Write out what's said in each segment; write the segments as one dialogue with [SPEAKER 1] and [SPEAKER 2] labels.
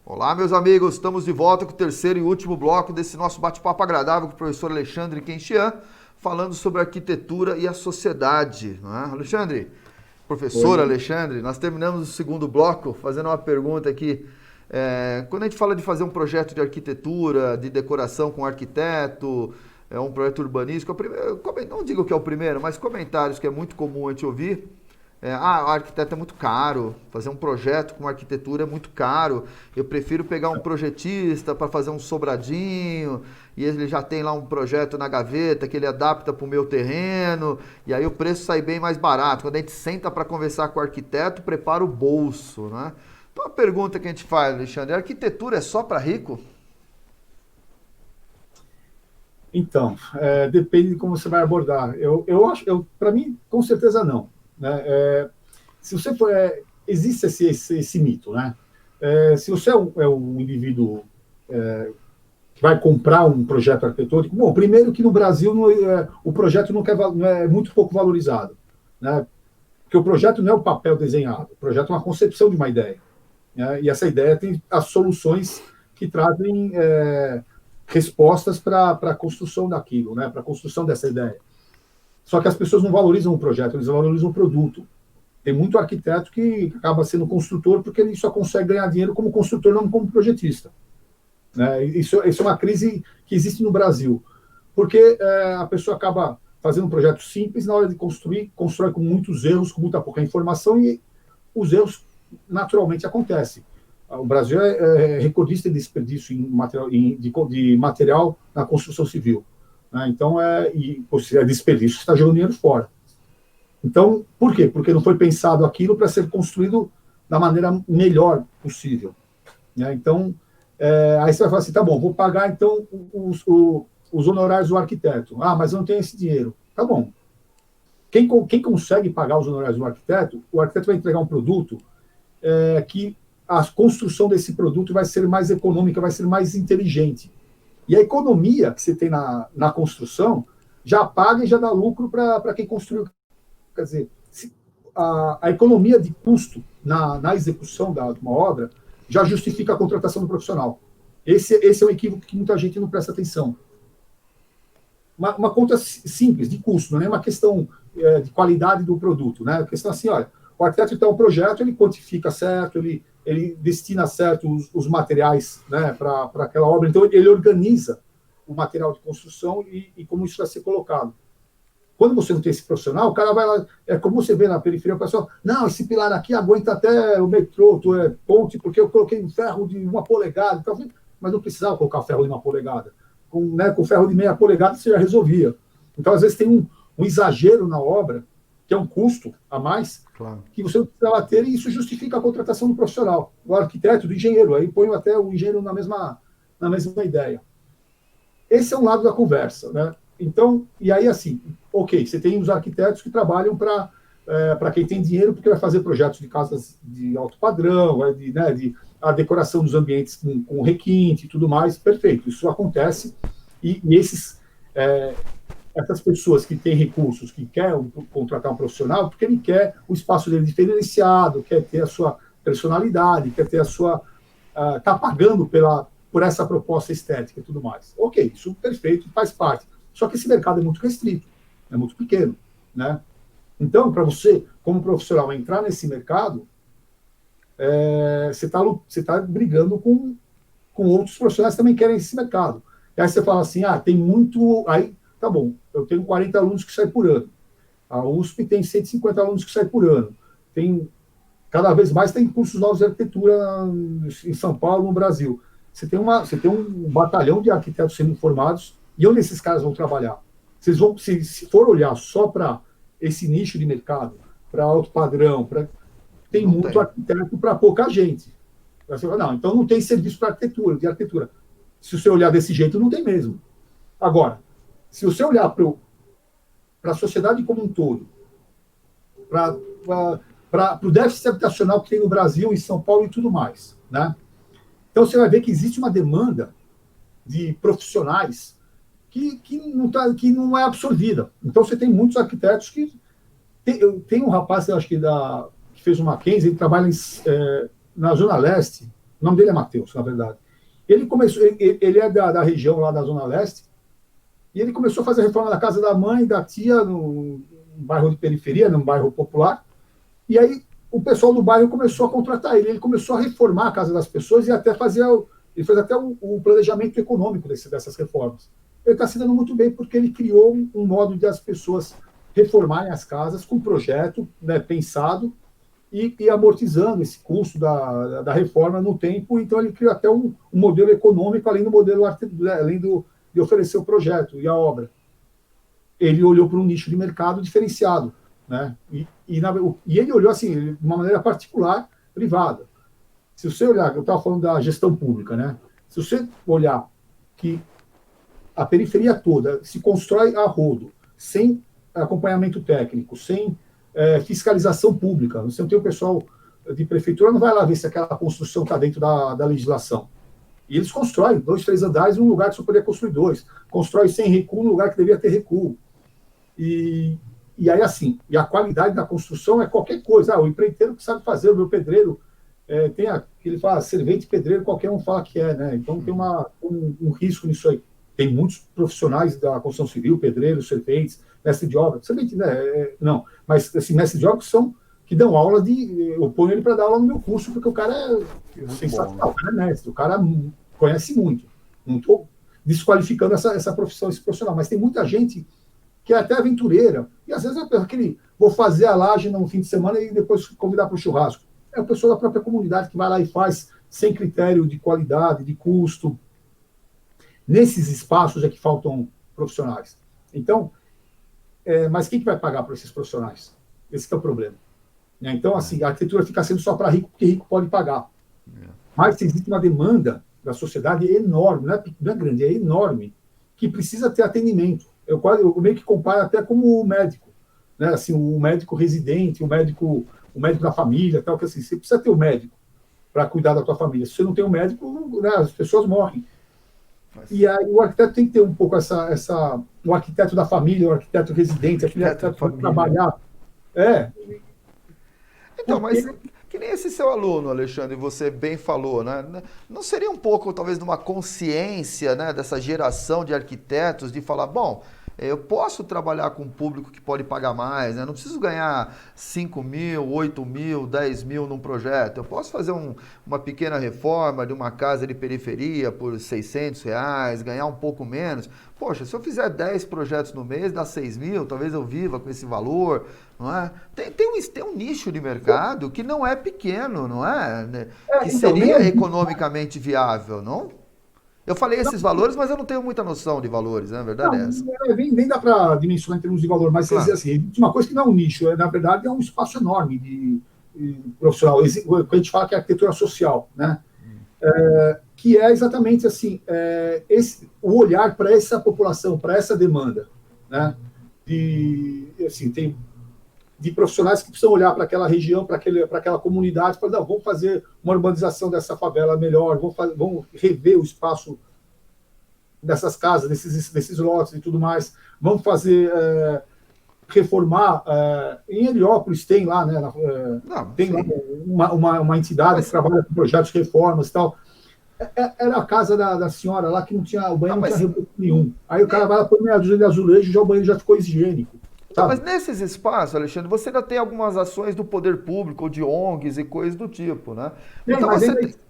[SPEAKER 1] Olá, meus amigos, estamos de volta com o terceiro e último bloco desse nosso bate-papo agradável com o professor Alexandre Kenchian, falando sobre arquitetura e a sociedade. Não é? Alexandre, professor
[SPEAKER 2] Oi.
[SPEAKER 1] Alexandre, nós terminamos o segundo bloco fazendo uma pergunta aqui. Quando a gente fala de fazer um projeto de arquitetura, de decoração com arquiteto, um projeto urbanístico, não digo que é o primeiro, mas comentários que é muito comum a gente ouvir. O arquiteto é muito caro, fazer um projeto com arquitetura é muito caro. Eu prefiro pegar um projetista para fazer um sobradinho, e ele já tem lá um projeto na gaveta que ele adapta para o meu terreno, e aí o preço sai bem mais barato. Quando a gente senta para conversar com o arquiteto, prepara o bolso, né? Então a pergunta que a gente faz, Alexandre, a arquitetura é só para rico?
[SPEAKER 2] Então, depende de como você vai abordar. Eu acho, para mim, com certeza não. Né? Se você for, existe esse mito, né? Se você é um indivíduo que vai comprar um projeto arquitetônico, bom, primeiro que no Brasil o projeto não é muito pouco valorizado, né? Porque o projeto não é o papel desenhado, o projeto é uma concepção de uma ideia, né? E essa ideia tem as soluções que trazem respostas para a construção daquilo, né? Para a construção dessa ideia. Só que as pessoas não valorizam o projeto, eles valorizam o produto. Tem muito arquiteto que acaba sendo construtor porque ele só consegue ganhar dinheiro como construtor, não como projetista. Né? Isso é uma crise que existe no Brasil, porque a pessoa acaba fazendo um projeto simples, na hora de construir, constrói com muitos erros, com muita pouca informação, e os erros naturalmente acontecem. O Brasil é recordista em desperdício de material na construção civil. Né? Então, se é desperdício, você está jogando dinheiro fora. Então, por quê? Porque não foi pensado aquilo para ser construído da maneira melhor possível. Né? Então, aí você vai falar assim, tá bom, vou pagar então os honorários do arquiteto. Ah, mas eu não tenho esse dinheiro. Tá bom. Quem consegue pagar os honorários do arquiteto, o arquiteto vai entregar um produto que a construção desse produto vai ser mais econômica, vai ser mais inteligente. E a economia que você tem na construção já paga e já dá lucro para quem construiu. Quer dizer, a economia de custo na execução de uma obra já justifica a contratação do profissional. Esse é um equívoco que muita gente não presta atenção. Uma conta simples, de custo, não é uma questão de qualidade do produto. Né? A questão é assim, olha, o arquiteto tem um projeto, ele quantifica certo, ele destina certo os materiais, né, para aquela obra, então ele organiza o material de construção e como isso vai ser colocado. Quando você não tem esse profissional, o cara vai lá, é como você vê na periferia, o pessoal, não, esse pilar aqui aguenta até o metrô, ponte, porque eu coloquei um ferro de 1 polegada, então, mas não precisava colocar ferro de 1 polegada. Com ferro de meia polegada você já resolvia. Então, às vezes, tem um exagero na obra, que é um custo a mais,
[SPEAKER 1] Claro.
[SPEAKER 2] que você não precisava ter, e isso justifica a contratação do profissional, do arquiteto, do engenheiro. Aí põe até o engenheiro na mesma ideia. Esse é um lado da conversa, né? Então, e aí assim, ok, você tem os arquitetos que trabalham para quem tem dinheiro, porque vai fazer projetos de casas de alto padrão, de a decoração dos ambientes com requinte e tudo mais, perfeito, isso acontece, e essas pessoas que têm recursos, que querem contratar um profissional, porque ele quer o espaço dele diferenciado, quer ter a sua personalidade, quer ter a sua... está pagando por essa proposta estética e tudo mais. Ok, isso perfeito, faz parte. Só que esse mercado é muito restrito, é muito pequeno. Né? Então, para você, como profissional, entrar nesse mercado, você tá brigando com outros profissionais que também querem esse mercado. E aí você fala assim, tem muito... Aí, tá bom, eu tenho 40 alunos que saem por ano. A USP tem 150 alunos que saem por ano. Cada vez mais tem cursos novos de arquitetura em São Paulo, no Brasil. Você tem um batalhão de arquitetos sendo formados, e onde esses caras vão trabalhar? Se for olhar só para esse nicho de mercado, para alto padrão, tem
[SPEAKER 1] Não
[SPEAKER 2] muito
[SPEAKER 1] tem.
[SPEAKER 2] arquiteto para pouca gente. Você fala, não, então não tem serviço para arquitetura, de arquitetura. Se você olhar desse jeito, não tem mesmo. Agora, se você olhar para a sociedade como um todo, para o déficit habitacional que tem no Brasil, em São Paulo e tudo mais, né? Então você vai ver que existe uma demanda de profissionais que não é absorvida. Então você tem muitos arquitetos que... Tem um rapaz, eu acho que fez uma Mackenzie, ele trabalha na Zona Leste, O nome dele é Matheus, na verdade. Ele começou, ele é da região lá da Zona Leste, e ele começou a fazer a reforma da casa da mãe, da tia, num bairro de periferia, num bairro popular. E aí o pessoal do bairro começou a contratar ele. Ele começou a reformar a casa das pessoas e até ele fez até o planejamento econômico dessas reformas. Ele está se dando muito bem porque ele criou um modo de as pessoas reformarem as casas com projeto, né, pensado e amortizando esse custo da reforma no tempo. Então ele criou até um modelo econômico além do modelo de oferecer o projeto e a obra. Ele olhou para um nicho de mercado diferenciado, né? E ele olhou assim de uma maneira particular, privada. Se você olhar, eu estava falando da gestão pública, né? Se você olhar que a periferia toda se constrói a rodo, sem acompanhamento técnico, sem fiscalização pública, você não tem o pessoal de prefeitura, não vai lá ver se aquela construção está dentro da legislação. E eles constroem 2, 3 andares num lugar que só poderia construir 2. Constrói sem recuo num lugar que deveria ter recuo. E aí, assim, e a qualidade da construção é qualquer coisa. O empreiteiro que sabe fazer, o meu pedreiro, ele fala, servente pedreiro, qualquer um fala que é, né? Então tem um risco nisso aí. Tem muitos profissionais da construção civil, pedreiros, serventes, mestre de obra. Servente, né? Não, mas assim, mestre de obra que dão aula eu ponho ele para dar aula no meu curso, porque o cara é sensacional, o cara é mestre, o cara conhece muito. Não estou desqualificando essa profissão, esse profissional, mas tem muita gente que é até aventureira, e às vezes é aquele, vou fazer a laje no fim de semana e depois convidar para o churrasco. É o pessoal da própria comunidade que vai lá e faz sem critério de qualidade, de custo. Nesses espaços é que faltam profissionais. Então, mas quem que vai pagar por esses profissionais? Esse que é o problema. Então, assim, a arquitetura fica sendo só para rico, porque rico pode pagar. Mas existe uma demanda da sociedade enorme, não é grande, é enorme, que precisa ter atendimento. Eu meio que comparo até como o médico, né? Assim, o médico residente, o médico da família, tal, que assim, você precisa ter um médico para cuidar da tua família. Se você não tem um médico, né, as pessoas morrem. E aí o arquiteto tem que ter um pouco o arquiteto da família, o arquiteto residente, aquele arquiteto para trabalhar.
[SPEAKER 1] Então, mas que nem esse seu aluno, Alexandre, você bem falou, né? Não seria um pouco, talvez, de uma consciência, né, dessa geração de arquitetos de falar, bom, eu posso trabalhar com um público que pode pagar mais, né? Não preciso ganhar 5 mil, 8 mil, 10 mil num projeto. Eu posso fazer uma pequena reforma de uma casa de periferia por R$600, ganhar um pouco menos. Poxa, se eu fizer 10 projetos no mês, dá 6 mil, talvez eu viva com esse valor, não é? Tem um nicho de mercado que não é pequeno, não é? Que seria economicamente viável, não? Eu falei esses valores, mas eu não tenho muita noção de valores, né? A verdade é essa.
[SPEAKER 2] Nem dá para dimensionar em termos de valor, mas claro. Assim, uma coisa que não é um nicho, na verdade é um espaço enorme de profissional. Quando a gente fala que é arquitetura social, né? Que é exatamente assim, o olhar para essa população, para essa demanda, né? De profissionais que precisam olhar para aquela região, para aquela comunidade, para vamos fazer uma urbanização dessa favela melhor, vamos rever o espaço dessas casas, desses lotes e tudo mais, vamos fazer, reformar. Em Heliópolis tem lá, né? Tem lá uma entidade que trabalha com projetos de reformas e tal. Era a casa da senhora lá que não tinha, o banheiro não tinha reboco nenhum. Aí o cara vai lá pôr meia dúzia de azulejo e já o banheiro já ficou higiênico.
[SPEAKER 1] Mas nesses espaços, Alexandre, você ainda tem algumas ações do poder público, ou de ONGs e coisas do tipo, né?
[SPEAKER 2] Então, mas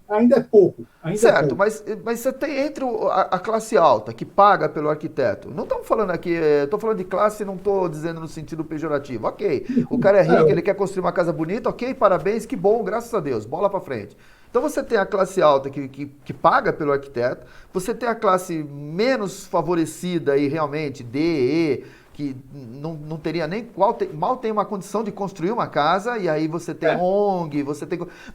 [SPEAKER 2] ainda é pouco.
[SPEAKER 1] Certo, mas você tem entre a classe alta, que paga pelo arquiteto. Não estamos falando aqui, estou falando de classe, não estou dizendo no sentido pejorativo. Ok, o cara é rico, ele quer construir uma casa bonita, ok, parabéns, que bom, graças a Deus, bola para frente. Então você tem a classe alta que paga pelo arquiteto, você tem a classe menos favorecida e realmente D, E, que não teria nem mal tem uma condição de construir uma casa, e aí você tem ONG,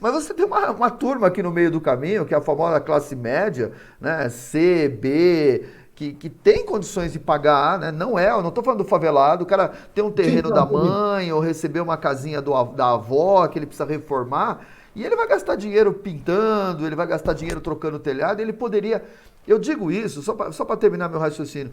[SPEAKER 1] mas você tem uma turma aqui no meio do caminho, que é a famosa classe média, né, C, B, que tem condições de pagar, né? Eu não estou falando do favelado, o cara tem um terreno da mãe, ou recebeu uma casinha da avó, que ele precisa reformar, e ele vai gastar dinheiro pintando, ele vai gastar dinheiro trocando o telhado, ele poderia... Eu digo isso, só para terminar meu raciocínio,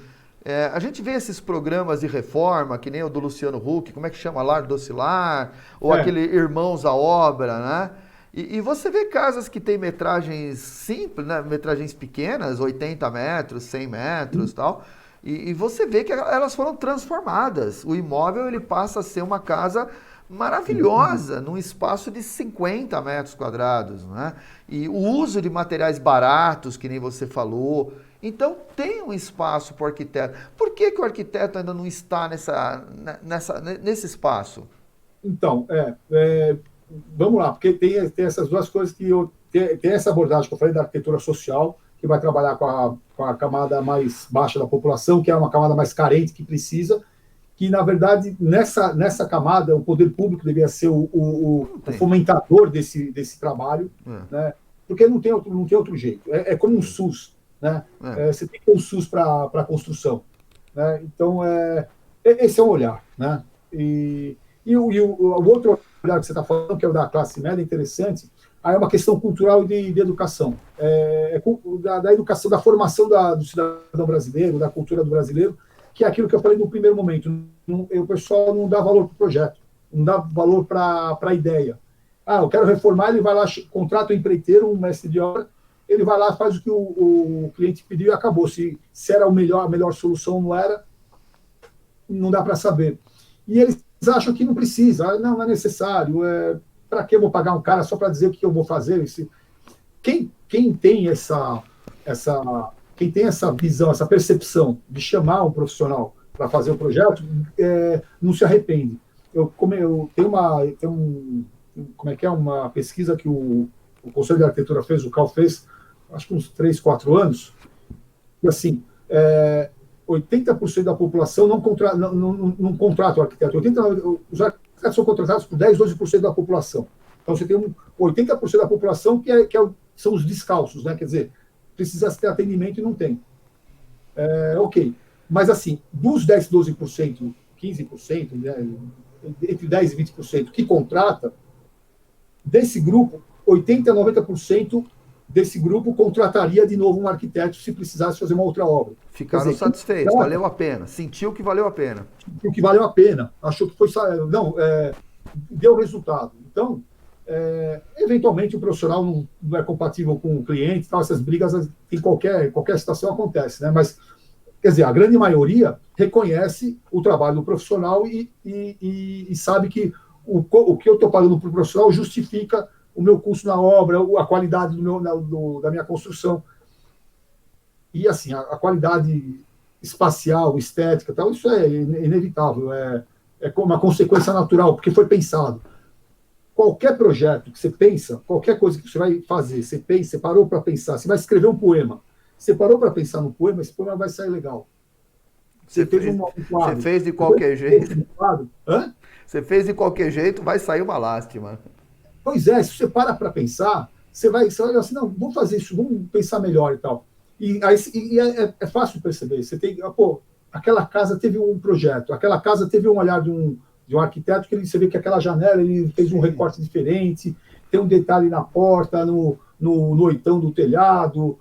[SPEAKER 1] a gente vê esses programas de reforma, que nem o do Luciano Huck, como é que chama? Lar Docilar, ou aquele Irmãos à Obra, né? E você vê casas que têm metragens simples, né? Metragens pequenas, 80 metros, 100 metros e tal, e você vê que elas foram transformadas. O imóvel ele passa a ser uma casa maravilhosa, num espaço de 50 metros quadrados, né? E o uso de materiais baratos, que nem você falou. Então tem um espaço para o arquiteto. Por que, que o arquiteto ainda não está nesse espaço?
[SPEAKER 2] Então, vamos lá, porque tem essas duas coisas tem essa abordagem que eu falei da arquitetura social, que vai trabalhar com a camada mais baixa da população, que é uma camada mais carente, que precisa, que, na verdade, nessa camada, o poder público deveria ser o fomentador desse trabalho, né? Porque não tem outro jeito. É como um SUS, né? Você tem que ter um SUS para a construção, né? Então, esse é um olhar, né? O outro olhar que você está falando, que é o da classe média, é interessante, aí é uma questão cultural e de educação. Da educação, da formação do cidadão brasileiro, da cultura do brasileiro, que é aquilo que eu falei no primeiro momento. O pessoal não dá valor para o projeto, não dá valor para a ideia. Eu quero reformar, ele vai lá, contrata o empreiteiro, um mestre de obra, ele vai lá, faz o que o cliente pediu e acabou. Se era a melhor solução, não era, não dá para saber. E eles acham que não precisa, não é necessário, para que eu vou pagar um cara só para dizer o que eu vou fazer? Quem tem essa visão, essa percepção de chamar um profissional para fazer o projeto, não se arrepende. Tem uma pesquisa que o Conselho de Arquitetura fez, o CAL fez, acho que uns 3, 4 anos, e assim, 80% da população não contrata o arquiteto. Os arquitetos são contratados por 10, 12% da população. Então, você tem 80% da população são os descalços, né? Quer dizer, precisa ter atendimento e não tem. Ok. Mas, assim, dos 10, 12%, 15%, né, entre 10% e 20% que contrata, desse grupo, 80% a 90% desse grupo contrataria de novo um arquiteto se precisasse fazer uma outra obra.
[SPEAKER 1] Ficaram satisfeitos, valeu a pena, sentiu que valeu a pena.
[SPEAKER 2] Sentiu que valeu a pena, achou que foi... deu resultado. Então, eventualmente o profissional não é compatível com o cliente, tal, essas brigas em qualquer situação acontece, né? Mas, quer dizer, a grande maioria reconhece o trabalho do profissional e sabe que o que eu estou pagando para o profissional justifica o meu custo na obra, a qualidade da minha construção. E, assim, a qualidade espacial, estética, tal, isso é inevitável, é uma consequência natural, porque foi pensado. Qualquer projeto que você pensa, qualquer coisa que você vai fazer, você parou para pensar, você vai escrever um poema, você parou para pensar no poema, esse poema vai sair legal.
[SPEAKER 1] Você fez de qualquer jeito. Você fez de qualquer jeito, vai sair uma lástima.
[SPEAKER 2] Pois é, se você para pensar, você vai assim, não, vamos fazer isso, vamos pensar melhor e tal. E é fácil perceber. Você tem, aquela casa teve um projeto, aquela casa teve um olhar de um arquiteto que você vê que aquela janela ele fez um recorte diferente, tem um detalhe na porta, no oitão do telhado,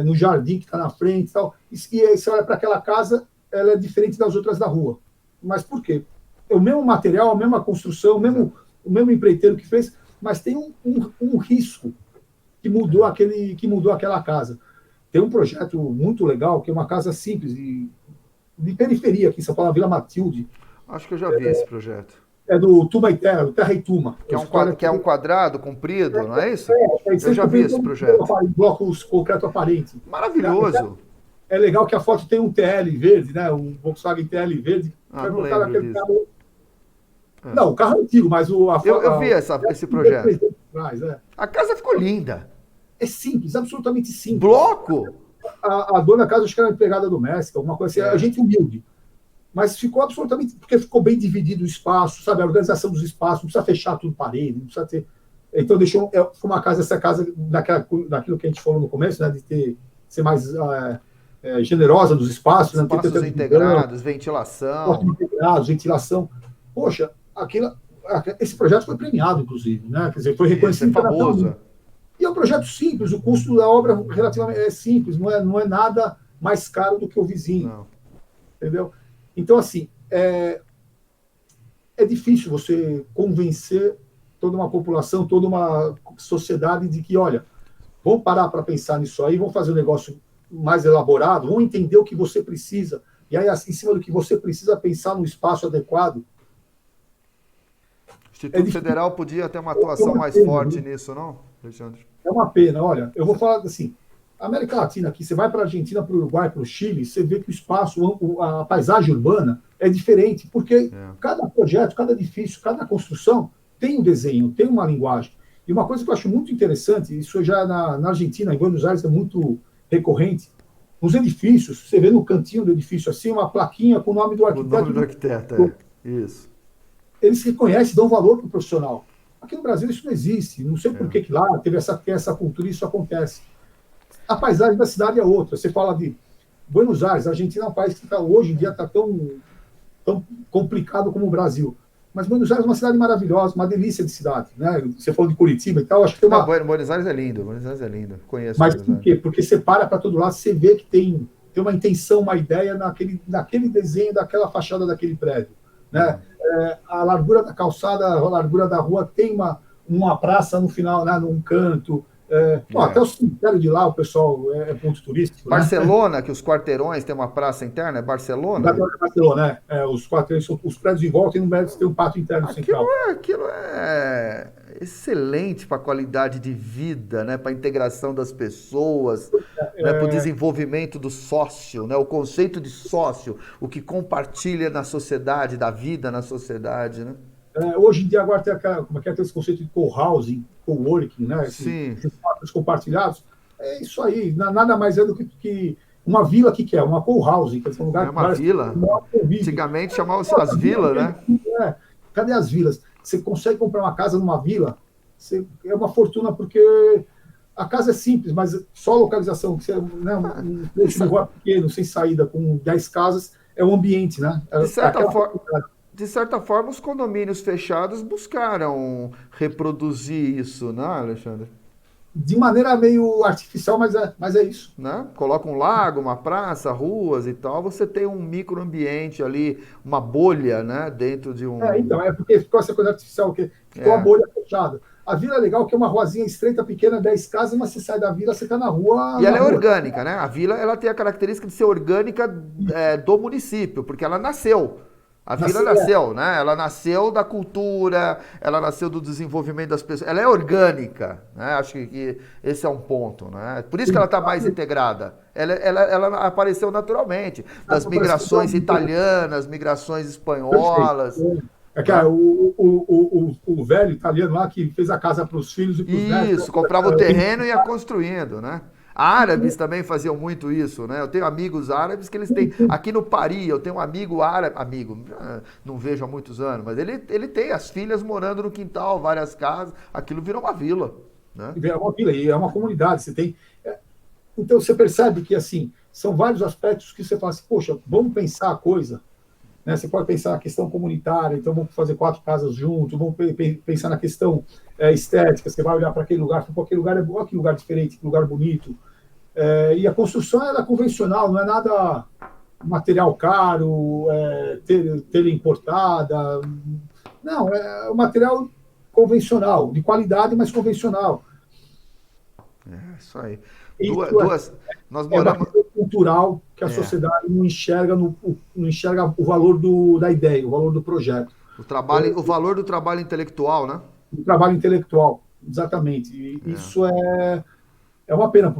[SPEAKER 2] no jardim que está na frente e tal. E você olha para aquela casa, ela é diferente das outras da rua. Mas por quê? É o mesmo material, a mesma construção, o mesmo empreiteiro que fez, mas tem um risco que mudou aquela casa. Tem um projeto muito legal, que é uma casa simples, de periferia aqui em São Paulo, na Vila Matilde.
[SPEAKER 1] Acho que eu já vi esse projeto.
[SPEAKER 2] É do Tuma e Terra, do Terra e Tuma.
[SPEAKER 1] Que é um quadrado comprido, não é isso? Eu já vi esse projeto.
[SPEAKER 2] Blocos concreto aparente.
[SPEAKER 1] Maravilhoso.
[SPEAKER 2] É legal que a foto tem um TL verde, né? Um Volkswagen TL verde.
[SPEAKER 1] Não lembro disso.
[SPEAKER 2] Carro... Não, o carro é antigo, mas
[SPEAKER 1] eu vi esse projeto. A casa ficou linda.
[SPEAKER 2] É simples, absolutamente simples.
[SPEAKER 1] Bloco?
[SPEAKER 2] A dona da casa, acho que era empregada doméstica, alguma coisa assim. A gente humilde. Mas ficou absolutamente... Porque ficou bem dividido o espaço, sabe? A organização dos espaços, não precisa fechar tudo parede, não precisa ter... Então, deixou uma casa, essa casa, daquilo que a gente falou no começo, né? De ser mais generosa nos espaços.
[SPEAKER 1] Espaços integrados, ventilação.
[SPEAKER 2] Poxa, esse projeto foi premiado, inclusive, né? Quer dizer, foi reconhecido.
[SPEAKER 1] É famoso.
[SPEAKER 2] E é um projeto simples, o custo da obra relativamente é simples, não é nada mais caro do que o vizinho. Não. Entendeu? Então, assim, é difícil você convencer toda uma população, toda uma sociedade de que, olha, vamos parar para pensar nisso aí, vamos fazer um negócio mais elaborado, vamos entender o que você precisa, e aí, assim, em cima do que você precisa, pensar no espaço adequado.
[SPEAKER 1] O Instituto Federal podia ter uma atuação mais forte nisso, não, Alexandre?
[SPEAKER 2] É uma pena. Olha, eu vou falar assim, a América Latina aqui, você vai para a Argentina, para o Uruguai, para o Chile, você vê que o espaço, a paisagem urbana é diferente, porque cada projeto, cada edifício, cada construção tem um desenho, tem uma linguagem. E uma coisa que eu acho muito interessante, isso já na Argentina, em Buenos Aires, é muito recorrente, nos edifícios, você vê no cantinho do edifício assim, uma plaquinha com o nome do arquiteto.
[SPEAKER 1] O nome do arquiteto, isso.
[SPEAKER 2] Eles reconhecem, dão valor para o profissional. Aqui no Brasil isso não existe, não sei por que lá teve essa cultura e isso acontece. A paisagem da cidade é outra. Você fala de Buenos Aires, a Argentina é um país que hoje em dia está tão complicado como o Brasil. Mas Buenos Aires é uma cidade maravilhosa, uma delícia de cidade. Né? Você falou de Curitiba e tal, acho que tem uma...
[SPEAKER 1] Buenos Aires é lindo, Conheço.
[SPEAKER 2] Mas por quê? Porque você para todo lado, você vê que tem uma intenção, uma ideia naquele desenho, daquela fachada daquele prédio. Né? A largura da calçada, a largura da rua tem uma praça no final, né, num canto. Até o cemitério de lá, o pessoal é ponto turístico.
[SPEAKER 1] Barcelona, né? Que os quarteirões tem uma praça interna, é Barcelona?
[SPEAKER 2] Barcelona, os quarteirões, os prédios em volta e no médio tem um pátio interno central.
[SPEAKER 1] Aquilo é excelente para a qualidade de vida, né? Para a integração das pessoas, né? Para o desenvolvimento do sócio, né? O conceito de sócio, o que compartilha na sociedade, da vida na sociedade, né?
[SPEAKER 2] Hoje em dia agora tem esse conceito de co-housing, co-working, né?
[SPEAKER 1] Esses
[SPEAKER 2] espaços compartilhados. É isso aí, nada mais é do que uma vila que é uma co-housing, quer dizer, um lugar
[SPEAKER 1] é uma vila. Antigamente chamavam-se as vilas, né?
[SPEAKER 2] Cadê as vilas? Você consegue comprar uma casa numa vila, é uma fortuna, porque a casa é simples, mas só a localização, né? Um trecho de rua pequeno, sem saída, com 10 casas, é o ambiente, né?
[SPEAKER 1] De certa forma, os condomínios fechados buscaram reproduzir isso, né, Alexandre?
[SPEAKER 2] De maneira meio artificial, mas é isso.
[SPEAKER 1] Né? Coloca um lago, uma praça, ruas e tal, você tem um microambiente ali, uma bolha, né, dentro de um...
[SPEAKER 2] Então, porque ficou essa coisa artificial, que ficou a bolha fechada. A vila é legal, que é uma ruazinha estreita, pequena, 10 casas, mas você sai da vila, você está na rua...
[SPEAKER 1] E ela é orgânica, né? A vila, ela tem a característica de ser orgânica do município, porque ela nasceu. A vila nasceu, né? Ela nasceu da cultura, ela nasceu do desenvolvimento das pessoas. Ela é orgânica, né? Acho que esse é um ponto, né? Por isso que ela está mais integrada. Ela apareceu naturalmente, das migrações italianas, migrações espanholas.
[SPEAKER 2] O velho italiano lá que fez a casa para os filhos e para os netos.
[SPEAKER 1] Isso, comprava o terreno e ia construindo, né? Árabes também faziam muito isso, né? Eu tenho amigos árabes que eles têm... Aqui no Paris, eu tenho um amigo árabe... não vejo há muitos anos, mas ele tem as filhas morando no quintal, várias casas. Aquilo virou uma vila, né?
[SPEAKER 2] É uma vila, e é uma comunidade. Você tem... Então, você percebe que, assim, são vários aspectos que você fala assim, poxa, vamos pensar a coisa. Né? Você pode pensar na questão comunitária, então vamos fazer 4 casas juntos, vamos pensar na questão estética, você vai olhar para aquele lugar, aquele lugar é bom, que lugar diferente, que lugar bonito. E a construção ela é convencional, não é nada material caro, telha importada. Não, é um material convencional, de qualidade, mas convencional.
[SPEAKER 1] Isso aí.
[SPEAKER 2] Nós moramos... É uma cultural que a sociedade não enxerga o valor da ideia, o valor do projeto.
[SPEAKER 1] O valor do trabalho intelectual, né?
[SPEAKER 2] O trabalho intelectual, exatamente. E isso é uma pena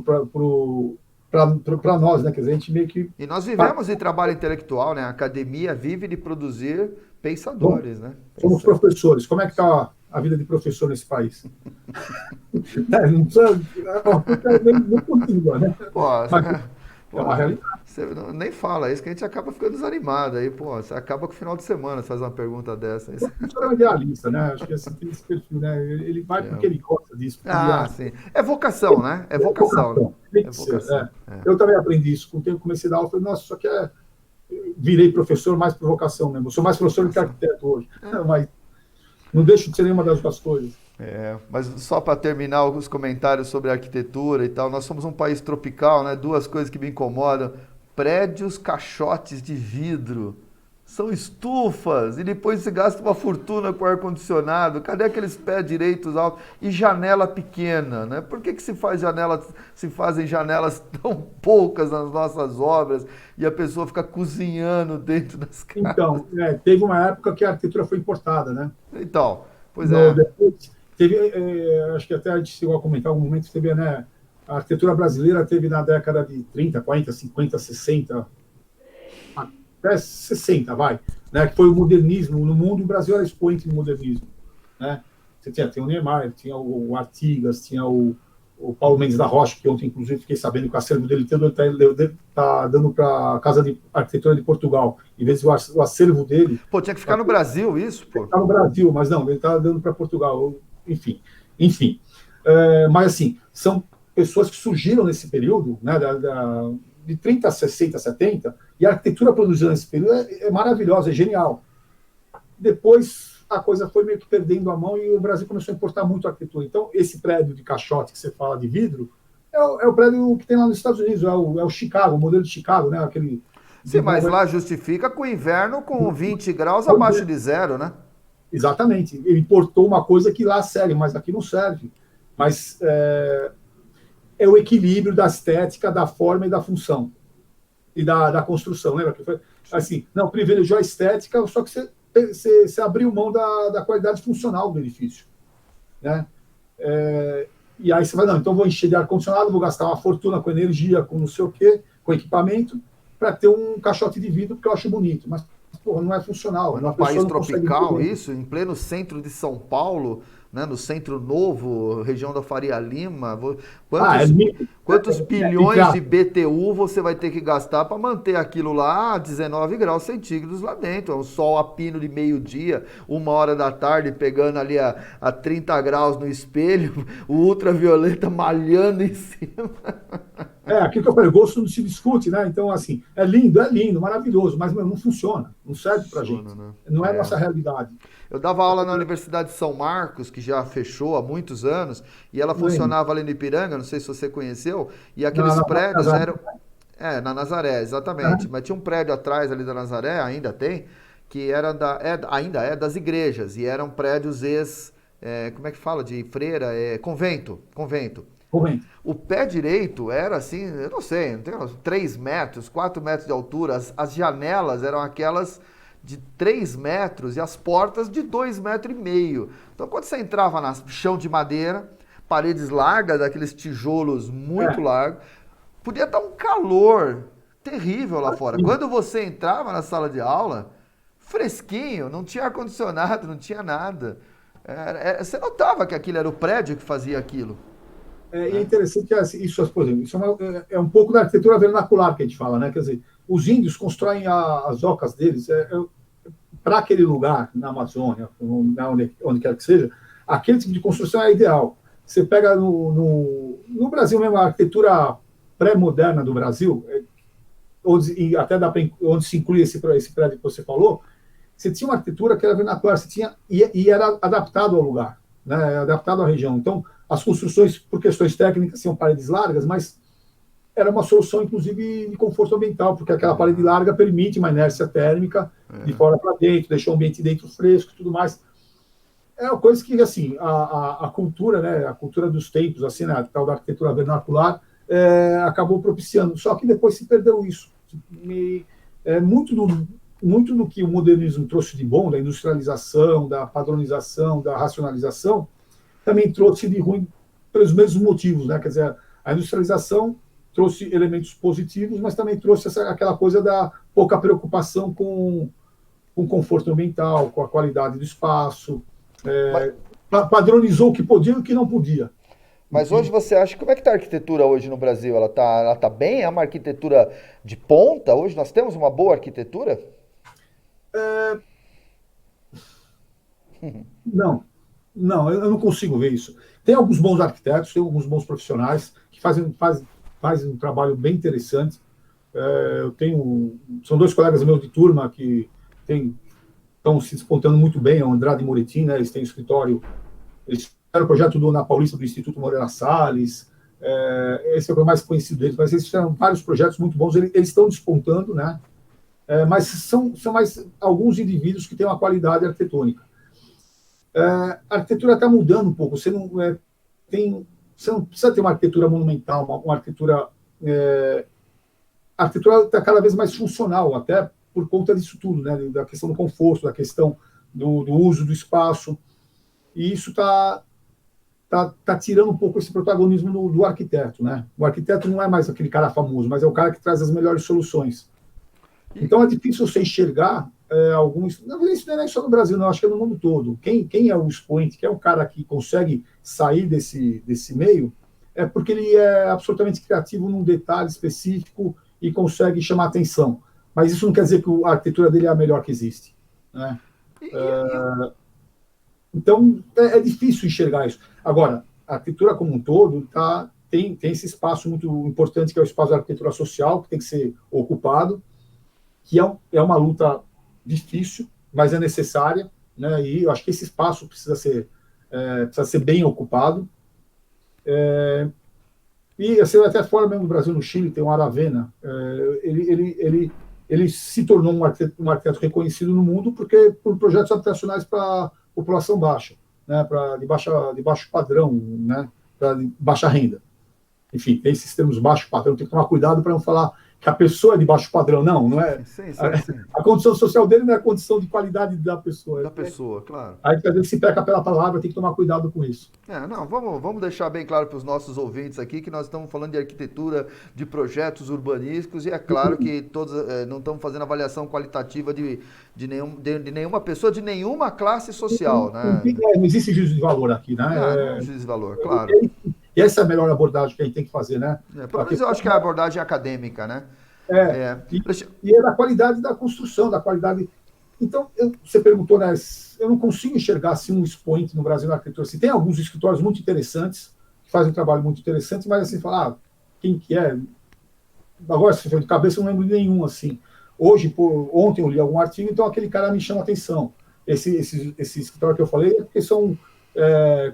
[SPEAKER 2] para nós, né? Quer dizer, a gente meio que...
[SPEAKER 1] E nós vivemos de trabalho intelectual, né? A academia vive de produzir pensadores, né?
[SPEAKER 2] Somos professores. Como é que está a vida de professor nesse país? Não precisa... Não continua, né? É uma realidade.
[SPEAKER 1] Você nem fala isso, que a gente acaba ficando desanimado. Aí, você acaba com o final de semana, você faz uma pergunta dessa.
[SPEAKER 2] Isso é um idealista, né? Acho que tem esse perfil, né? Ele vai porque ele gosta disso.
[SPEAKER 1] Sim. É vocação, né? É vocação.
[SPEAKER 2] Eu também aprendi isso. Com o tempo comecei a dar aula, falei, nossa, isso aqui virei professor mais por vocação mesmo. Eu sou mais professor do que arquiteto hoje. Mas não deixo de ser nenhuma das duas coisas.
[SPEAKER 1] Mas só para terminar os comentários sobre arquitetura e tal, nós somos um país tropical, né? 2 coisas que me incomodam. Prédios caixotes de vidro São estufas, e depois se gasta uma fortuna com ar-condicionado. Cadê aqueles pés direitos altos? E janela pequena, né? Por que se fazem janelas tão poucas nas nossas obras e a pessoa fica cozinhando dentro das casas?
[SPEAKER 2] Então, teve uma época que a arquitetura foi importada, né?
[SPEAKER 1] Então, pois é.
[SPEAKER 2] Depois, teve, acho que até a gente chegou a comentar em algum momento, teve, né, a arquitetura brasileira teve na década de 30, 40, 50, 60, até 60, vai, né, que foi o modernismo no mundo, o Brasil era expoente do modernismo, né? Você tinha o Niemeyer, tinha o Artigas, tinha o Paulo Mendes da Rocha, que ontem, inclusive, fiquei sabendo que o acervo dele está dando para a Casa de Arquitetura de Portugal, em vez do o acervo dele...
[SPEAKER 1] Pô, tinha que ficar no Brasil isso, pô.
[SPEAKER 2] Está no Brasil, mas não, ele está dando para Portugal, enfim. Mas, assim, são pessoas que surgiram nesse período, né, de 30, 60, 70, e a arquitetura produzida nesse período é maravilhosa, é genial. Depois a coisa foi meio que perdendo a mão e o Brasil começou a importar muito arquitetura. Então, esse prédio de caixote que você fala de vidro é o prédio que tem lá nos Estados Unidos, é o Chicago, o modelo de Chicago, né? Aquele.
[SPEAKER 1] Sim, mas lá justifica com o inverno com 20 graus abaixo de zero, né?
[SPEAKER 2] Exatamente. Ele importou uma coisa que lá serve, mas aqui não serve. Mas é o equilíbrio da estética, da forma e da função. E da construção. Lembra que foi assim? Não, privilegiou a estética, só que você abriu mão da qualidade funcional do edifício, né? E aí você vai, não, então vou encher de ar-condicionado, vou gastar uma fortuna com energia, com não sei o quê, com equipamento, para ter um caixote de vidro que eu acho bonito. Mas, porra, não é funcional.
[SPEAKER 1] Num país tropical, isso, em pleno centro de São Paulo, né, no centro novo, região da Faria Lima, quantos bilhões de BTU você vai ter que gastar para manter aquilo lá a 19 graus centígrados lá dentro? É um sol a pino de meio-dia, 1 hora da tarde, pegando ali a 30 graus no espelho, o ultravioleta malhando em cima.
[SPEAKER 2] Aquilo que eu falei, gosto não se discute, né? Então, assim, é lindo, maravilhoso, mas não funciona, não serve pra gente.
[SPEAKER 1] Né?
[SPEAKER 2] Não é a nossa realidade.
[SPEAKER 1] Eu dava aula na Universidade de São Marcos, que já fechou há muitos anos, e ela funcionava ali no Ipiranga, não sei se você conheceu, e aqueles prédios eram... na Nazaré, exatamente. Mas tinha um prédio atrás ali da Nazaré, ainda tem, que era ainda é das igrejas, e eram prédios como é que fala de freira? Convento. O pé direito era assim, eu não sei, 3 metros, 4 metros de altura, as janelas eram aquelas de 3 metros e as portas de 2,5 metros. Então, quando você entrava no chão de madeira, paredes largas, daqueles tijolos muito largos, podia estar um calor terrível lá fora. Quando você entrava na sala de aula, fresquinho, não tinha ar-condicionado, não tinha nada. Você notava que aquilo era o prédio que fazia aquilo.
[SPEAKER 2] E é interessante que isso, por exemplo, isso é um pouco da arquitetura vernacular que a gente fala, né? Quer dizer, os índios constroem as ocas deles para aquele lugar, na Amazônia, onde quer que seja, aquele tipo de construção é ideal. Você pega no Brasil mesmo, a arquitetura pré-moderna do Brasil, onde se inclui esse prédio que você falou, você tinha uma arquitetura que era vernacular, e era adaptado ao lugar, né? Adaptado à região. Então, as construções, por questões técnicas, tinham paredes largas, mas era uma solução, inclusive, de conforto ambiental, porque aquela parede larga permite uma inércia térmica de fora para dentro, deixa o ambiente dentro fresco e tudo mais. É uma coisa que, assim, a cultura, né, a cultura dos tempos, assim, né, a tal da arquitetura vernacular, acabou propiciando. Só que depois se perdeu isso. Muito do que o modernismo trouxe de bom, da industrialização, da padronização, da racionalização, também trouxe de ruim pelos mesmos motivos, né? Quer dizer, a industrialização trouxe elementos positivos, mas também trouxe aquela coisa da pouca preocupação com o conforto ambiental, com a qualidade do espaço, padronizou o que podia e o que não podia.
[SPEAKER 1] Mas hoje você acha, como é que está a arquitetura hoje no Brasil? Ela tá bem? É uma arquitetura de ponta? Hoje nós temos uma boa arquitetura?
[SPEAKER 2] Não, eu não consigo ver isso. Tem alguns bons arquitetos, tem alguns bons profissionais que fazem um trabalho bem interessante. São 2 colegas meus de turma que estão se despontando muito bem, o Andrade e Moretti, né? Eles têm escritório, eles fizeram o projeto na Paulista do Instituto Moreira Salles, esse é o mais conhecido deles, mas eles fizeram vários projetos muito bons, eles estão despontando, né? mas são mais alguns indivíduos que têm uma qualidade arquitetônica. A arquitetura está mudando um pouco. Você não precisa ter uma arquitetura monumental, uma arquitetura... a arquitetura está cada vez mais funcional, até por conta disso tudo, né? Da questão do conforto, da questão do uso do espaço. E isso está tirando um pouco esse protagonismo do arquiteto, né? O arquiteto não é mais aquele cara famoso, mas é o cara que traz as melhores soluções. Então é difícil você enxergar alguns... Não, isso não é só no Brasil, não, acho que é no mundo todo. Quem é o expoente, quem é o cara que consegue sair desse meio, é porque ele é absolutamente criativo num detalhe específico e consegue chamar atenção. Mas isso não quer dizer que a arquitetura dele é a melhor que existe, né? Então, é difícil enxergar isso. Agora, a arquitetura como um todo tem esse espaço muito importante, que é o espaço da arquitetura social, que tem que ser ocupado, que é uma luta difícil, mas é necessária, né? E eu acho que esse espaço precisa ser bem ocupado. E assim, até fora mesmo do Brasil, no Chile, tem o Aravena. Ele se tornou um arquiteto reconhecido no mundo por projetos habitacionais para população baixa, né, de baixo padrão, né, para baixa renda. Enfim, tem esses termos baixo padrão, tem que tomar cuidado para não falar que a pessoa é de baixo padrão, não é. Sim. A condição social dele não é a condição de qualidade da pessoa.
[SPEAKER 1] Da pessoa, claro.
[SPEAKER 2] Aí, às vezes, se peca pela palavra, tem que tomar cuidado com isso.
[SPEAKER 1] Não, vamos deixar bem claro para os nossos ouvintes aqui que nós estamos falando de arquitetura, de projetos urbanísticos, e é claro que todos não estamos fazendo avaliação qualitativa de nenhuma pessoa, de nenhuma classe social, né?
[SPEAKER 2] Não existe juízo de valor aqui, né?
[SPEAKER 1] Não juízo de valor, claro.
[SPEAKER 2] E essa é a melhor abordagem que a gente tem que fazer, né?
[SPEAKER 1] Pelo menos eu acho que é a abordagem acadêmica, né?
[SPEAKER 2] E é da qualidade da construção, da qualidade... Então, você perguntou, né? Eu não consigo enxergar assim, um expoente no Brasil na arquitetura. Assim, tem alguns escritórios muito interessantes, que fazem um trabalho muito interessante, mas assim, falar, quem que é? Agora, se for de cabeça, eu não lembro de nenhum, assim. Ontem eu li algum artigo, então aquele cara me chama a atenção. Esse escritório que eu falei é porque são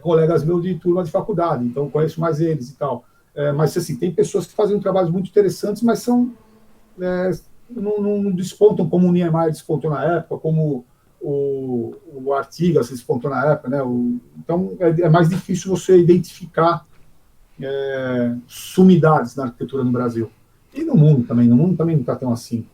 [SPEAKER 2] colegas meus de turma de faculdade, então eu conheço mais eles e tal. Mas, assim, tem pessoas que fazem trabalhos muito interessantes, mas não despontam como o Niemeyer despontou na época, como o Artigas despontou na época, né? Então, é mais difícil você identificar sumidades na arquitetura no Brasil. E no mundo também. No mundo também não está tão assim.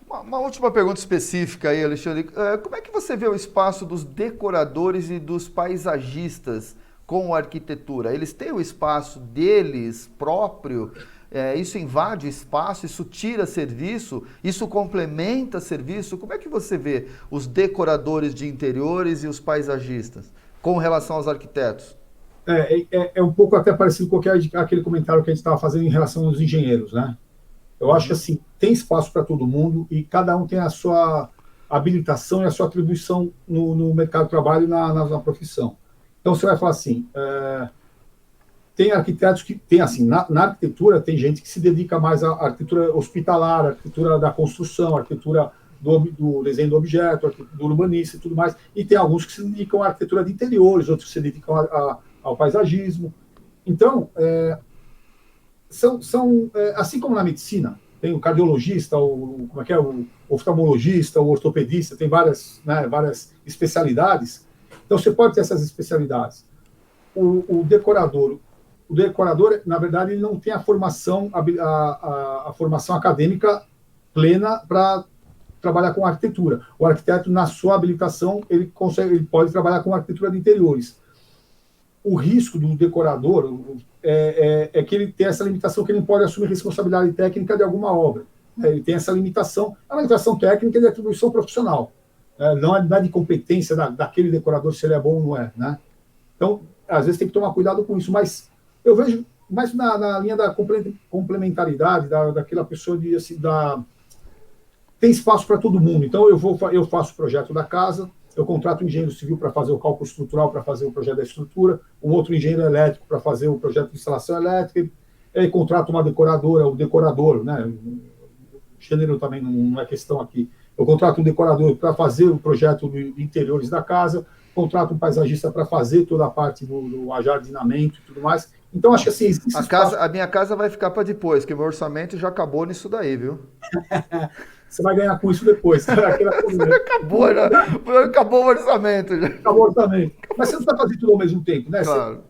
[SPEAKER 1] Uma última pergunta específica aí, Alexandre. Como é que você vê o espaço dos decoradores e dos paisagistas com a arquitetura? Eles têm o espaço deles próprio? Isso invade espaço? Isso tira serviço? Isso complementa serviço? Como é que você vê os decoradores de interiores e os paisagistas com relação aos arquitetos?
[SPEAKER 2] É um pouco até parecido com aquele comentário que a gente estava fazendo em relação aos engenheiros, né? Eu acho que assim, tem espaço para todo mundo e cada um tem a sua habilitação e a sua atribuição no mercado de trabalho e na profissão. Então você vai falar assim, tem arquitetos que tem assim, na arquitetura tem gente que se dedica mais à arquitetura hospitalar, à arquitetura da construção, à arquitetura do desenho do objeto, do urbanista e tudo mais, e tem alguns que se dedicam à arquitetura de interiores, outros que se dedicam ao paisagismo. Então, assim como na medicina, tem o cardiologista, o oftalmologista, o ortopedista, tem várias especialidades. Então, você pode ter essas especialidades. O decorador, na verdade, ele não tem a formação acadêmica plena para trabalhar com arquitetura. O arquiteto, na sua habilitação, ele pode trabalhar com arquitetura de interiores. O risco do decorador é que ele tem essa limitação, que ele não pode assumir responsabilidade técnica de alguma obra. Ele tem essa limitação, é uma limitação técnica de atribuição profissional. Não é de competência daquele decorador se ele é bom ou não é. Né? Então, às vezes tem que tomar cuidado com isso, mas eu vejo mais na linha da complementaridade, daquela pessoa tem espaço para todo mundo. Então, eu faço o projeto da casa, eu contrato um engenheiro civil para fazer o cálculo estrutural, para fazer o projeto da estrutura, um outro engenheiro elétrico para fazer o projeto de instalação elétrica, e aí contrato uma decoradora, o decorador, né? O gênero também não é questão aqui. Eu contrato um decorador para fazer o projeto de interiores da casa, contrato um paisagista para fazer toda a parte do ajardinamento e tudo mais. Então, acho que assim...
[SPEAKER 1] A minha casa vai ficar para depois, que o meu orçamento já acabou nisso daí, viu?
[SPEAKER 2] você vai ganhar com isso depois.
[SPEAKER 1] Acabou, já, acabou o orçamento. Já.
[SPEAKER 2] Acabou o orçamento. Mas você não precisa fazer tudo ao mesmo tempo, né?
[SPEAKER 1] Claro.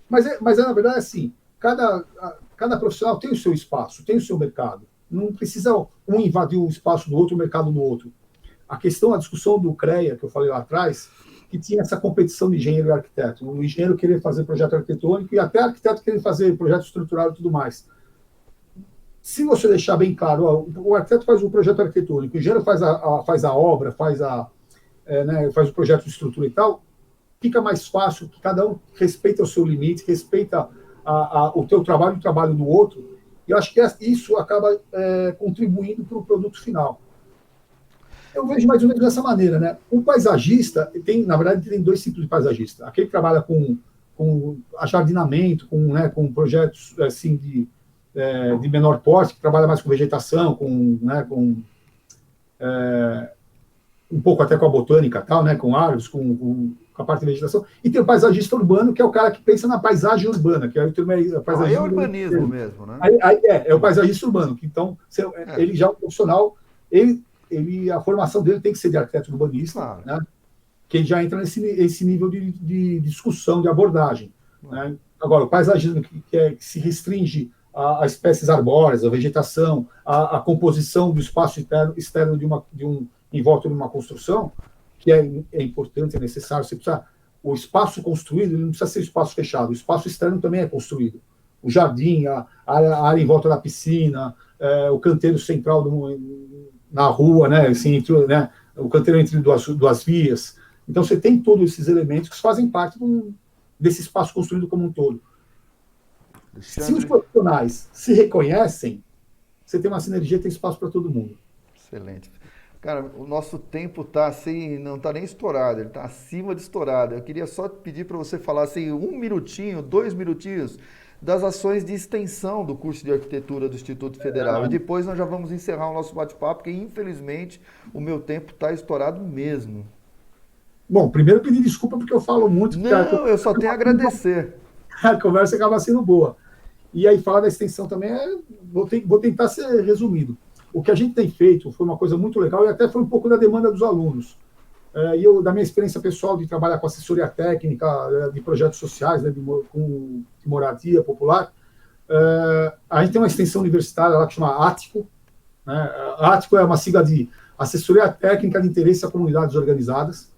[SPEAKER 2] Mas na verdade, assim, cada profissional tem o seu espaço, tem o seu mercado. Não precisa um invadir o espaço do outro, o mercado do outro. A discussão do CREA, que eu falei lá atrás, que tinha essa competição de engenheiro e arquiteto. O engenheiro queria fazer projeto arquitetônico e até o arquiteto queria fazer projeto estrutural e tudo mais. Se você deixar bem claro, o arquiteto faz o projeto arquitetônico, o engenheiro faz a obra, faz o projeto de estrutura e tal, fica mais fácil, que cada um respeita o seu limite, respeita o teu trabalho e o trabalho do outro, e eu acho que isso acaba contribuindo para o produto final. Eu vejo mais ou menos dessa maneira, né? O paisagista, na verdade, tem dois tipos de paisagista. Aquele que trabalha com ajardinamento, com projetos assim, de menor porte, que trabalha mais com vegetação, um pouco até com a botânica, tal, né? Com árvores, com a parte de vegetação. E tem o paisagista urbano, que é o cara que pensa na paisagem urbana, que é o paisagista
[SPEAKER 1] urbanismo mesmo, né?
[SPEAKER 2] É o paisagista urbano, que então ele já é um profissional, a formação dele tem que ser de arquiteto urbanista, claro, né? Que ele já entra nesse nível de discussão, de abordagem. Né? Agora, o paisagismo que se restringe a espécies arbóreas, a vegetação, a composição do espaço externo em volta de uma construção, que é importante, é necessário. O espaço construído ele não precisa ser espaço fechado, o espaço externo também é construído. O jardim, a área em volta da piscina, o canteiro central na rua, né, assim, o canteiro entre duas vias. Então, você tem todos esses elementos que fazem parte desse espaço construído como um todo. Se os profissionais se reconhecem, você tem uma sinergia, tem espaço para todo mundo.
[SPEAKER 1] Excelente. Cara, o nosso tempo está assim, não está nem estourado, ele está acima de estourado. Eu queria só pedir para você falar assim, 1 minutinho, 2 minutinhos, das ações de extensão do curso de arquitetura do Instituto Federal. E depois nós já vamos encerrar o nosso bate-papo, porque infelizmente o meu tempo está estourado mesmo.
[SPEAKER 2] Bom, primeiro pedir desculpa porque eu falo muito.
[SPEAKER 1] Não, eu só tenho a agradecer.
[SPEAKER 2] A conversa acaba sendo boa. E aí falar da extensão também, vou tentar ser resumido. O que a gente tem feito foi uma coisa muito legal e até foi um pouco da demanda dos alunos. E da minha experiência pessoal de trabalhar com assessoria técnica, de projetos sociais, né, de moradia popular, a gente tem uma extensão universitária lá que chama ATICO. Né? A ATICO é uma sigla de Assessoria Técnica de Interesse a Comunidades Organizadas,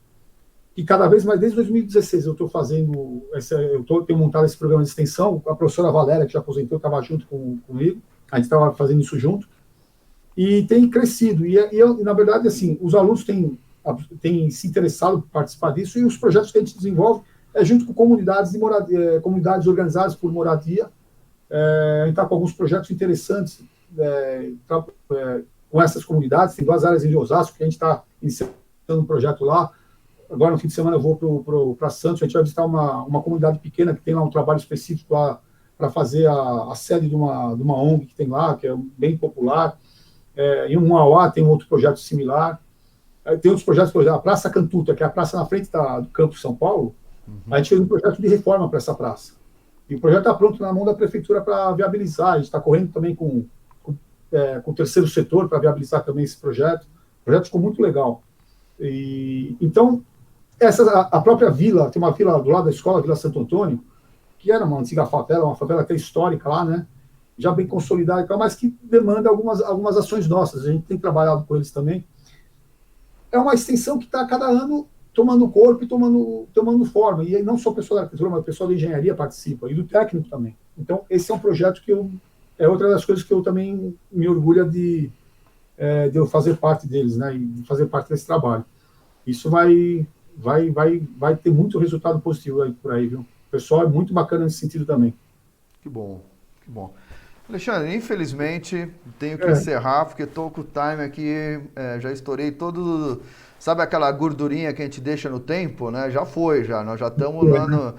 [SPEAKER 2] e cada vez mais, desde 2016, eu estou tenho montado esse programa de extensão. A professora Valéria, que já aposentou, estava junto comigo, a gente estava fazendo isso junto, e tem crescido. E na verdade, assim, os alunos têm se interessado por participar disso, e os projetos que a gente desenvolve junto com comunidades de moradia, comunidades organizadas por moradia. A gente está com alguns projetos interessantes com essas comunidades. Tem 2 áreas em Osasco que a gente está iniciando um projeto lá. Agora, no fim de semana, eu vou para Santos. A gente vai visitar uma comunidade pequena que tem lá um trabalho específico para fazer a sede de uma ONG que tem lá, que é bem popular. Em Mauá tem um outro projeto similar. Tem outros projetos, por exemplo, a Praça Cantuta, que é a praça na frente do Campo São Paulo. A gente fez um projeto de reforma para essa praça. E o projeto está pronto na mão da prefeitura para viabilizar. A gente está correndo também com o terceiro setor para viabilizar também esse projeto. O projeto ficou muito legal. Então, a própria vila, tem uma vila do lado da escola, a Vila Santo Antônio, que era uma antiga favela, uma favela até histórica lá, né? Já bem consolidada, mas que demanda algumas ações nossas. A gente tem trabalhado com eles também. É uma extensão que está cada ano tomando corpo e tomando forma. E aí não só o pessoal da arquitetura, mas o pessoal da engenharia participa, e do técnico também. Então, esse é um projeto que é outra das coisas que eu também me orgulho de eu fazer parte deles, né? E de fazer parte desse trabalho. Isso vai ter muito resultado positivo aí por aí, viu? O pessoal é muito bacana nesse sentido também.
[SPEAKER 1] Que bom, que bom. Alexandre, infelizmente tenho que encerrar, porque estou com o time aqui, já estourei todo, sabe aquela gordurinha que a gente deixa no tempo, né? Já foi, nós já estamos lá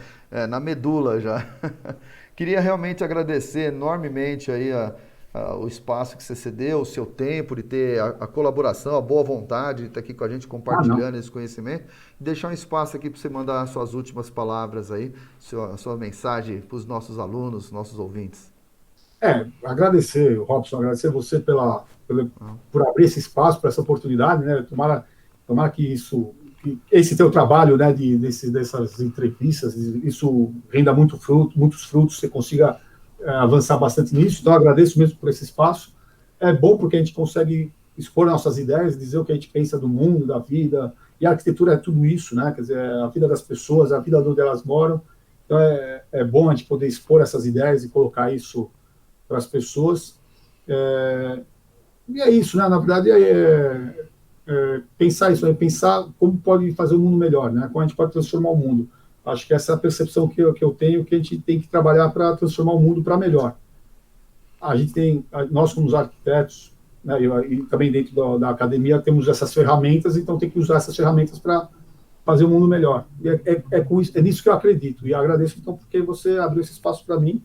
[SPEAKER 1] na medula já. Queria realmente agradecer enormemente aí o espaço que você cedeu, o seu tempo, de ter a colaboração, a boa vontade de estar aqui com a gente compartilhando esse conhecimento. Deixar um espaço aqui para você mandar as suas últimas palavras aí, a sua mensagem para os nossos alunos, nossos ouvintes.
[SPEAKER 2] Agradecer, Robson, agradecer você por abrir esse espaço, por essa oportunidade, né? Tomara que que esse teu trabalho, né, dessas entrevistas, isso renda muitos frutos, você consiga avançar bastante nisso. Então, agradeço mesmo por esse espaço. É bom porque a gente consegue expor nossas ideias, dizer o que a gente pensa do mundo, da vida, e a arquitetura é tudo isso, né? Quer dizer, a vida das pessoas, a vida onde elas moram. Então, é bom a gente poder expor essas ideias e colocar isso para as pessoas. E é isso, né? Na verdade, pensar isso, pensar como pode fazer o mundo melhor, né? Como a gente pode transformar o mundo. Acho que essa é a percepção que eu tenho, que a gente tem que trabalhar para transformar o mundo para melhor. Nós como os arquitetos, né, e também dentro da academia, temos essas ferramentas, então tem que usar essas ferramentas para fazer o mundo melhor. E é nisso que eu acredito. E agradeço, então, porque você abriu esse espaço para mim,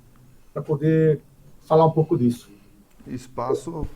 [SPEAKER 2] para poder falar um pouco disso.
[SPEAKER 1] Espaço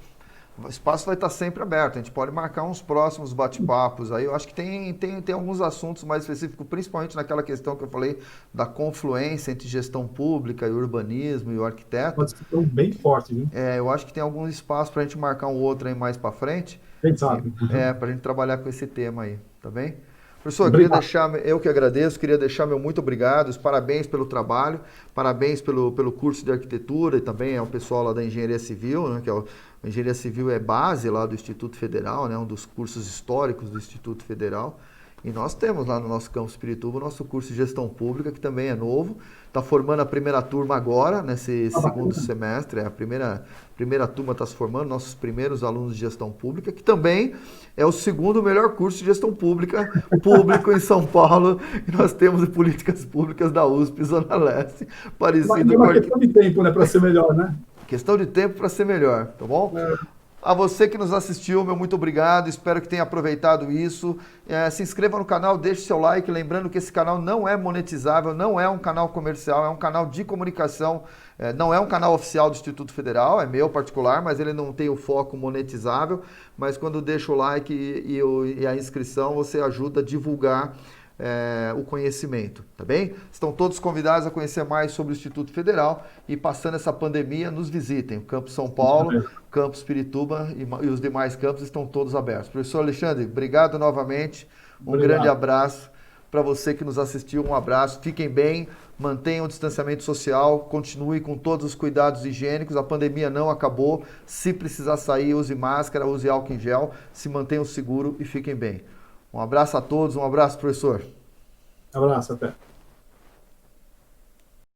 [SPEAKER 1] O espaço vai estar sempre aberto. A gente pode marcar uns próximos bate-papos aí. Eu acho que tem alguns assuntos mais específicos, principalmente naquela questão que eu falei da confluência entre gestão pública e urbanismo e o arquiteto.
[SPEAKER 2] Pode ser bem forte, viu?
[SPEAKER 1] Eu acho que tem algum espaço para a gente marcar um outro aí mais para frente.
[SPEAKER 2] Quem sabe?
[SPEAKER 1] Para a gente trabalhar com esse tema aí, tá bem? Professor,
[SPEAKER 2] Obrigado.
[SPEAKER 1] eu que agradeço, queria deixar meu muito obrigado, os parabéns pelo trabalho, parabéns pelo curso de arquitetura e também ao pessoal lá da Engenharia Civil, né, a Engenharia Civil é base lá do Instituto Federal, né, um dos cursos históricos do Instituto Federal. E nós temos lá no nosso campus Pirituba o nosso curso de gestão pública, que também é novo. Está formando a primeira turma agora, nesse segundo semestre. A primeira turma está se formando, nossos primeiros alunos de gestão pública, que também é o segundo melhor curso de gestão pública público em São Paulo. E nós temos políticas públicas da USP, Zona Leste, parecido
[SPEAKER 2] É
[SPEAKER 1] com
[SPEAKER 2] uma questão de tempo, né, para ser melhor, né?
[SPEAKER 1] questão de tempo para ser melhor, tá bom? A você que nos assistiu, meu muito obrigado, espero que tenha aproveitado isso. Se inscreva no canal, deixe seu like, lembrando que esse canal não é monetizável, não é um canal comercial, é um canal de comunicação, não é um canal oficial do Instituto Federal, é meu particular, mas ele não tem o foco monetizável. Mas quando deixa o like e a inscrição, você ajuda a divulgar o conhecimento, tá bem? Estão todos convidados a conhecer mais sobre o Instituto Federal e passando essa pandemia, nos visitem. O Campus São Paulo, Campus Pirituba e os demais campos estão todos abertos. Professor Alexandre, obrigado novamente. Grande abraço para você que nos assistiu. Um abraço, fiquem bem, mantenham o distanciamento social, continue com todos os cuidados higiênicos. A pandemia não acabou. Se precisar sair, use máscara, use álcool em gel, se mantenham seguro e fiquem bem. Um abraço a todos, um abraço, professor.
[SPEAKER 2] Um abraço, até.